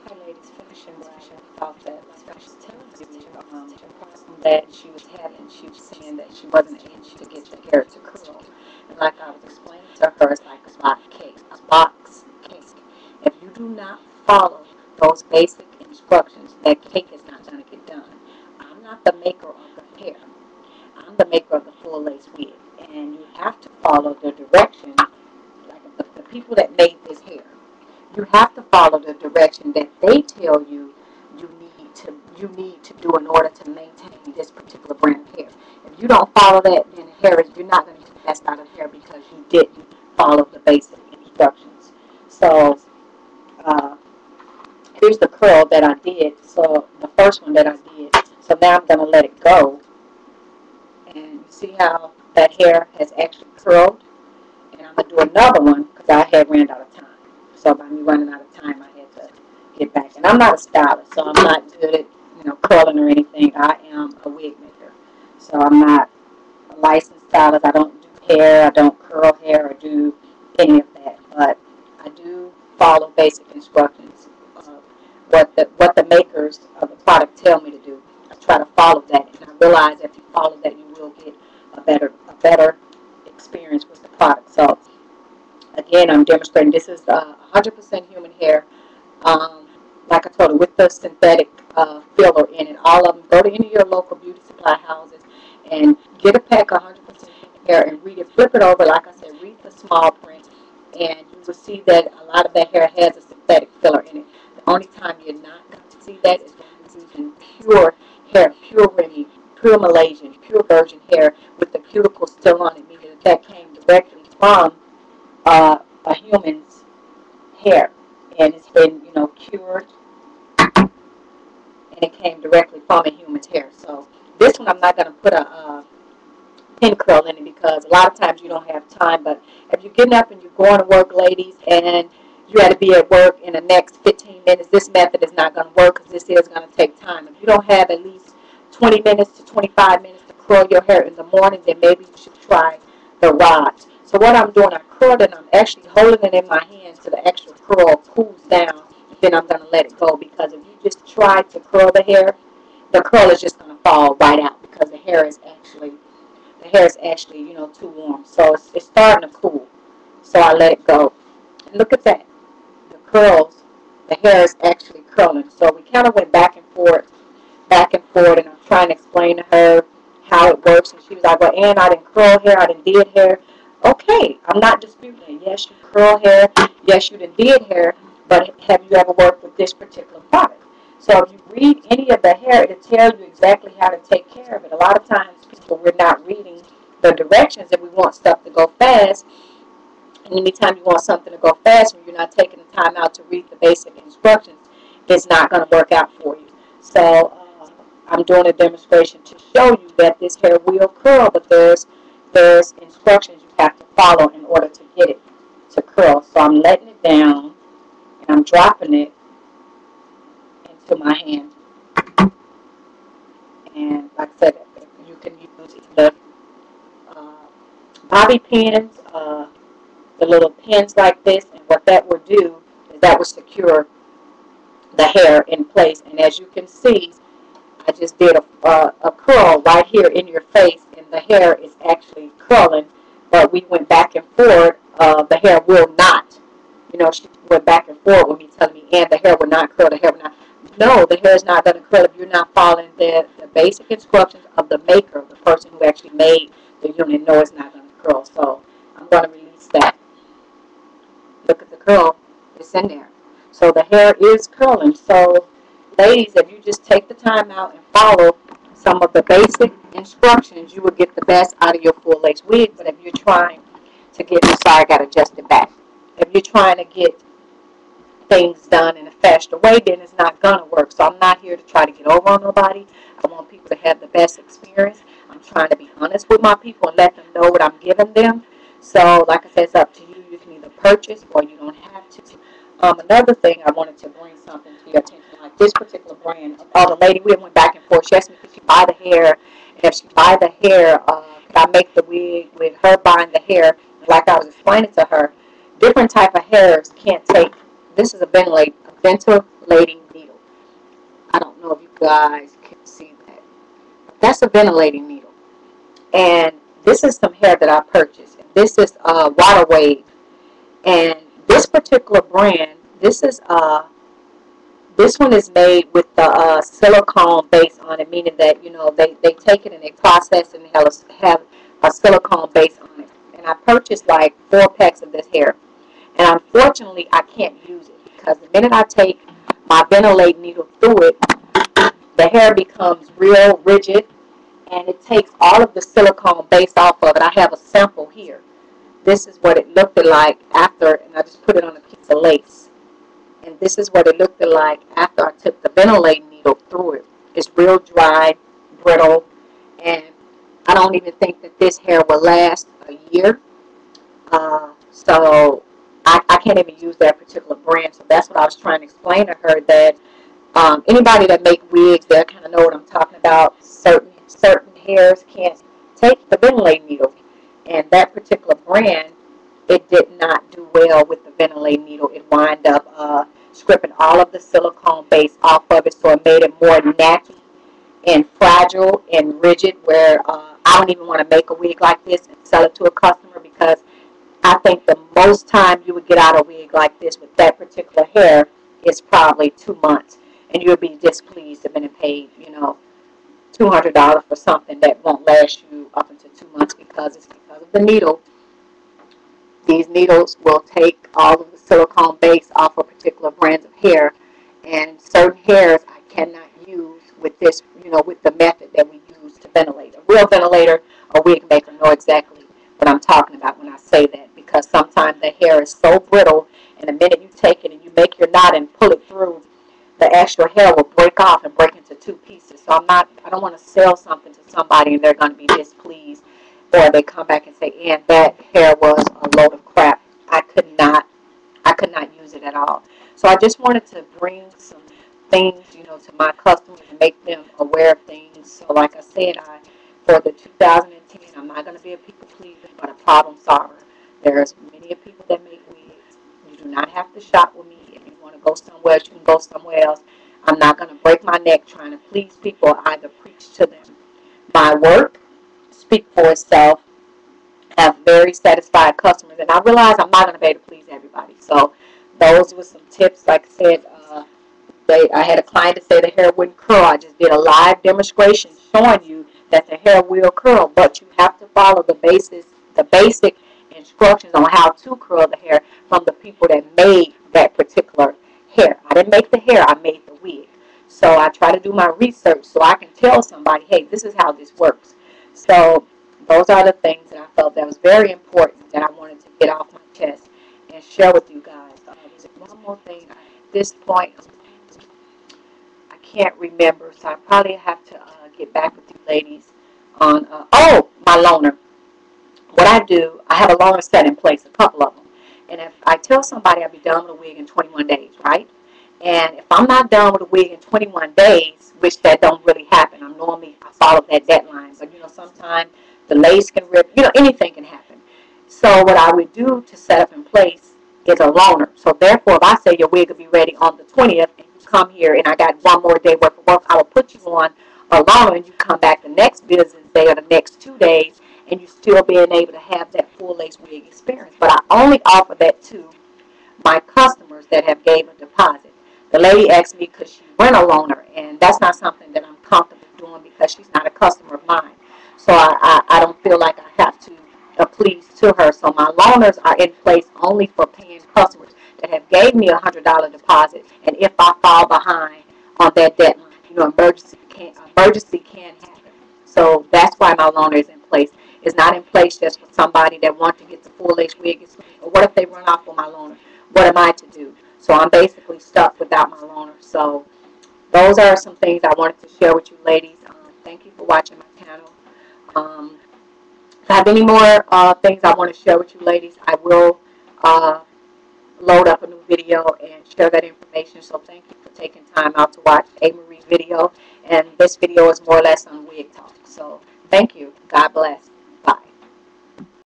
Hi ladies, finishing thought that she was telling you that she was having. She was saying that she wasn't able to get the hair to curl. And like I was explaining to her, it's like a box cake. A box cake. If you do not follow those basic instructions, that cake is not going to get done. I'm not the maker of the hair. I'm the maker of the full lace wig. And you have to follow the direction, like the people that made this hair. You have to follow the direction that they tell you you need to do in order to maintain this particular brand of hair. If you don't follow that, then you're not going to get the best out of hair because you didn't follow the basic instructions. So uh, here's the curl that I did. So the first one that I did. So now I'm going to let it go, and you see how that hair has actually curled. And I'm going to do another one because I had ran out of time. So by me running out of time, I had to get back. And I'm not a stylist, so I'm not good at curling or anything. I am a wig maker, so I'm not a licensed stylist. I don't do hair. I don't curl hair or do any of that. But I do follow basic instructions of what the makers of the product tell me to do. I try to follow that, and I realize if you follow that, you will get a better experience with the product. So again, I'm demonstrating this is 100% human hair. Like I told you, with the synthetic filler in it. All of them. Go to any of your local beauty supply houses and get a pack of 100% human hair and read it. Flip it over. Like I said, read the small print, and you will see that a lot of that hair has a synthetic filler in it. The only time you're not going to see that is when you're using pure hair, pure Remy, pure Malaysian, pure virgin hair with the cuticles still on it, meaning that came directly from a human's hair, and it's been cured, and it came directly from a human's hair. So this one I'm not going to put a pin curl in it because a lot of times you don't have time. But if you're getting up and you're going to work, ladies, and you got to be at work in the next 15 minutes, this method is not going to work because this is going to take time. If you don't have at least 20 minutes to 25 minutes to curl your hair in the morning, then maybe you should try the rods. So what I'm doing, I curled it, and I'm actually holding it in my hand so the actual curl cools down. And then I'm going to let it go because if you just try to curl the curl is just going to fall right out because the hair is actually too warm. So it's starting to cool. So I let it go. And look at that. The curls, the hair is actually curling. So we kind of went back and forth, and I'm trying to explain to her how it works. And she was like, well, Ann, I didn't curl hair, I didn't did hair. Okay, I'm not disputing it. Yes, you curl hair. Yes, you done did hair. But have you ever worked with this particular product? So if you read any of the hair, it'll tell you exactly how to take care of it. A lot of times, we're not reading the directions and we want stuff to go fast. And anytime you want something to go fast and you're not taking the time out to read the basic instructions, it's not going to work out for you. So I'm doing a demonstration to show you that this hair will curl, but there's instructions you have to follow in order to get it to curl. So I'm letting it down and I'm dropping it into my hand. And like I said, you can use either bobby pins, the little pins like this, and what that will do is that will secure the hair in place. And as you can see, I just did a curl right here in your face, and the hair is actually curling, but we went back and forth. The hair will not. She went back and forth with me telling me, and the hair will not curl, the hair will not. No, the hair is not going to curl if you're not following the basic instructions of the maker, the person who actually made the unit. No, it's not going to curl. So I'm going to release that. Look at the curl. It's in there. So the hair is curling. So ladies, if you just take the time out and follow some of the basic instructions, you will get the best out of your full lace wig. But if you're trying to get, sorry, I got to adjust it back. If you're trying to get things done in a faster way, then it's not going to work. So I'm not here to try to get over on nobody. I want people to have the best experience. I'm trying to be honest with my people and let them know what I'm giving them. So like I said, it's up to you. You can either purchase or you don't have to. Another thing I wanted to bring something to your attention, like this particular brand. The lady, we went back and forth. She asked me if she buy the hair, and if she buy the hair, could I make the wig with her buying the hair? Like I was explaining to her, different type of hairs can't take. This is a ventilating needle. I don't know if you guys can see that. That's a ventilating needle. And this is some hair that I purchased. This is Water Wave. And this particular brand, this one is made with the silicone base on it, meaning that, you know, they take it and they process it and have a silicone base on it. And I purchased like 4 packs of this hair. And unfortunately, I can't use it because the minute I take my ventilate needle through it, the hair becomes real rigid and it takes all of the silicone base off of it. I have a sample here. This is what it looked like after, and I just put it on a piece of lace. And this is what it looked like after I took the ventilating needle through it. It's real dry, brittle, and I don't even think that this hair will last a year. So I can't even use that particular brand. So that's what I was trying to explain to her, that anybody that make wigs, they kind of know what I'm talking about. Certain hairs can't take the ventilating needle. And that particular brand, it did not do well with the ventilating needle. It wound up stripping all of the silicone base off of it, so it made it more natty and fragile and rigid, where I don't even want to make a wig like this and sell it to a customer, because I think the most time you would get out a wig like this with that particular hair is probably 2 months. And you would be displeased to have been paid, you know, $200 for something that won't last you up until 2 months, because it's because of the needle. These needles will take all of the silicone base off of particular brands of hair, and certain hairs I cannot use with this, you know, with the method that we use to ventilate. A real ventilator, a wig maker, know exactly what I'm talking about when I say that, because sometimes the hair is so brittle, and the minute you take it and you make your knot and pull it through, the extra hair will break off and break into 2 pieces. So I don't want to sell something to somebody and they're going to be displeased, or they come back and say, and that hair was a load of crap. I could not use it at all. So I just wanted to bring some things, you know, to my customers and make them aware of things. So like I said, for the 2010, I'm not going to be a people pleaser, but a problem solver. There's many people that make wigs. You do not have to shop with me. If you want to go somewhere else, you can go somewhere else. I'm not going to break my neck trying to please people or either preach to them. My work speaks for itself. I have very satisfied customers, and I realize I'm not going to be able to please everybody. So those were some tips. Like I said, I had a client to say the hair wouldn't curl. I just did a live demonstration showing you that the hair will curl, but you have to follow the basic instructions on how to curl the hair from the people that made that particular hair. I didn't make the hair, I made the wig. So I try to do my research so I can tell somebody, hey, this is how this works. So those are the things that I felt that was very important that I wanted to get off my chest and share with you guys. There's one more thing. At this point, I can't remember, so I probably have to get back with you ladies on, my loaner. What I do, I have a loaner set in place, a couple of them. And if I tell somebody I'll be done with a wig in 21 days, right? And if I'm not done with a wig in 21 days, which that don't really happen, I follow that deadline. But, you know, sometimes the lace can rip, you know, anything can happen. So what I would do to set up in place is a loaner. So therefore, if I say your wig will be ready on the 20th and you come here and I got one more day worth of work, I will put you on a loaner and you come back the next business day or the next 2 days and you still being able to have that full lace wig experience. But I only offer that to my customers that have gave a deposit. The lady asked me because she went a loaner, and that's not something that I'm comfortable doing because she's not a customer of mine. So I don't feel like I have to please to her. So my loaners are in place only for paying customers that have gave me $100 deposit, and if I fall behind on that deadline, you know, emergency can happen. So that's why my loaner is in place. It's not in place just for somebody that wants to get the full lace wig. Or what if they run off on my loaner? What am I to do? So I'm basically stuck without my loaner. So those are some things I wanted to share with you ladies. Thank you for watching my channel. If I have any more things I want to share with you ladies, I will load up a new video and share that information. So thank you for taking time out to watch AMarie's video. And this video is more or less on wig talk. So thank you. God bless.